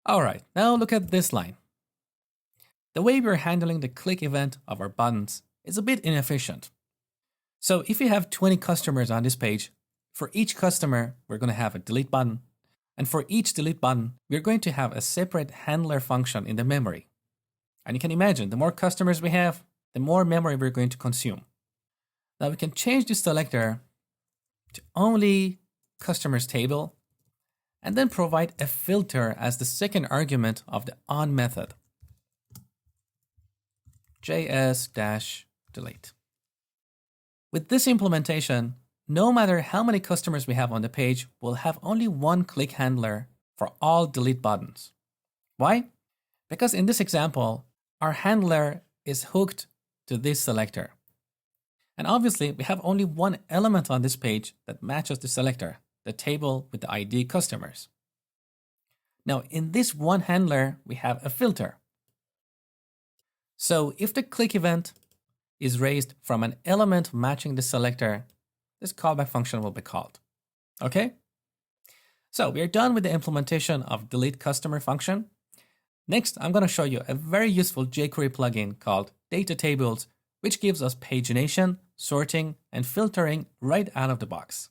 All right, now look at this line. The way we're handling the click event of our buttons is a bit inefficient. So if you have 20 customers on this page, for each customer, we're going to have a delete button. And for each delete button, we're going to have a separate handler function in the memory. And you can imagine, the more customers we have, the more memory we're going to consume. Now we can change this selector to only customers table, and then provide a filter as the second argument of the on method. JS-delete. With this implementation, no matter how many customers we have on the page, we'll have only one click handler for all delete buttons. Why? Because in this example, our handler is hooked to this selector. And obviously, we have only one element on this page that matches the selector, the table with the ID customers. Now, in this one handler, we have a filter. So if the click event is raised from an element matching the selector, this callback function will be called. Okay? So we are done with the implementation of delete customer function. Next, I'm going to show you a very useful jQuery plugin called Data Tables, which gives us pagination, sorting, and filtering right out of the box.